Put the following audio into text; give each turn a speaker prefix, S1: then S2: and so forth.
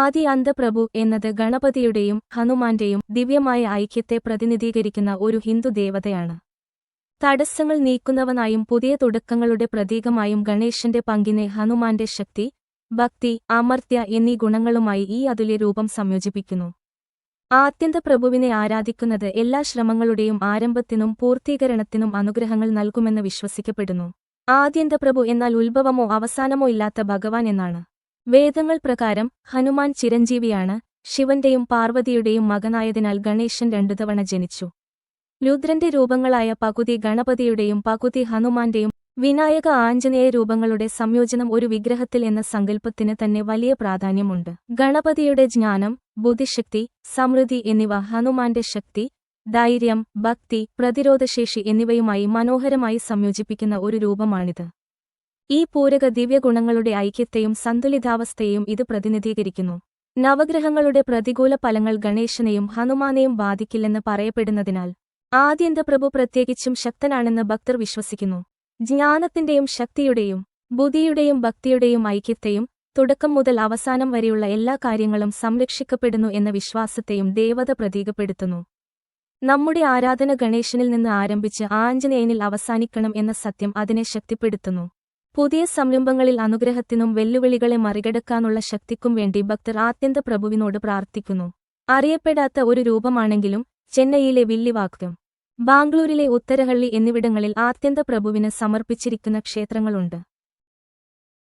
S1: ആദി അന്തപ്രഭു എന്നത് ഗണപതിയുടെയും ഹനുമാന്റെയും ദിവ്യമായ ഐക്യത്തെ പ്രതിനിധീകരിക്കുന്ന ഒരു ഹിന്ദു ദേവതയാണ്. തടസ്സങ്ങൾ നീക്കുന്നവനായും പുതിയ തുടക്കങ്ങളുടെ പ്രതീകമായും ഗണേശന്റെ പങ്കിനെ ഹനുമാന്റെ ശക്തി, ഭക്തി, അമർത്യ എന്നീ ഗുണങ്ങളുമായി ഈ അതുല്യ രൂപം സംയോജിപ്പിക്കുന്നു. ആദ്യന്തപ്രഭുവിനെ ആരാധിക്കുന്നത് എല്ലാ ശ്രമങ്ങളുടെയും ആരംഭത്തിനും പൂർത്തീകരണത്തിനും അനുഗ്രഹങ്ങൾ നൽകുമെന്ന് വിശ്വസിക്കപ്പെടുന്നു. ആദ്യന്തപ്രഭു എന്നാൽ ഉത്ഭവമോ അവസാനമോ ഇല്ലാത്ത ഭഗവാൻ എന്നാണ്. വേദങ്ങൾ പ്രകാരം ഹനുമാൻ ചിരഞ്ജീവിയാണ്. ശിവന്റെയും പാർവതിയുടെയും മകനായതിനാൽ ഗണേശൻ രണ്ടുതവണ ജനിച്ചു. രുദ്രന്റെ രൂപങ്ങളായ പകുതി ഗണപതിയുടെയും പകുതി ഹനുമാന്റെയും വിനായക ആഞ്ജനേയ രൂപങ്ങളുടെ സംയോജനം ഒരു വിഗ്രഹത്തിൽ എന്ന സങ്കല്പത്തിന് തന്നെ വലിയ പ്രാധാന്യമുണ്ട്. ഗണപതിയുടെ ജ്ഞാനം, ബുദ്ധിശക്തി, സമൃദ്ധി എന്നിവ ഹനുമാന്റെ ശക്തി, ധൈര്യം, ഭക്തി, പ്രതിരോധശേഷി എന്നിവയുമായി മനോഹരമായി സംയോജിപ്പിക്കുന്ന ഒരു രൂപമാണിത്. ഈ പൂരക ദിവ്യഗുണങ്ങളുടെ ഐക്യത്തെയും സന്തുലിതാവസ്ഥയെയും ഇത് പ്രതിനിധീകരിക്കുന്നു. നവഗ്രഹങ്ങളുടെ പ്രതികൂല ഫലങ്ങൾ ഗണേശനെയും ഹനുമാനെയും ബാധിക്കില്ലെന്ന് പറയപ്പെടുന്നതിനാൽ ആദ്യന്തപ്രഭു പ്രത്യേകിച്ചും ശക്തനാണെന്ന് ഭക്തർ വിശ്വസിക്കുന്നു. ജ്ഞാനത്തിന്റെയും ശക്തിയുടെയും ബുദ്ധിയുടെയും ഭക്തിയുടെയും ഐക്യത്തെയും തുടക്കം മുതൽ അവസാനം വരെയുള്ള എല്ലാ കാര്യങ്ങളും സംരക്ഷിക്കപ്പെടുന്നു എന്ന വിശ്വാസത്തെയും ദേവത പ്രതീകപ്പെടുത്തുന്നു. നമ്മുടെ ആരാധന ഗണേശനിൽ നിന്ന് ആരംഭിച്ച് ആഞ്ജനേയനിൽ അവസാനിക്കണം എന്ന സത്യം അതിനെ ശക്തിപ്പെടുത്തുന്നു. പുതിയ സംരംഭങ്ങളിൽ അനുഗ്രഹത്തിനും വെല്ലുവിളികളെ മറികടക്കാനുള്ള ശക്തിക്കും വേണ്ടി ഭക്തർ ആദ്യന്തപ്രഭുവിനോട് പ്രാർത്ഥിക്കുന്നു. അറിയപ്പെടാത്ത ഒരു രൂപമാണെങ്കിലും ചെന്നൈയിലെ വില്ലിവാക്കം, ബാംഗ്ലൂരിലെ ഉത്തരഹള്ളി എന്നിവിടങ്ങളിൽ ആദ്യന്തപ്രഭുവിന് സമർപ്പിച്ചിരിക്കുന്ന ക്ഷേത്രങ്ങളുണ്ട്.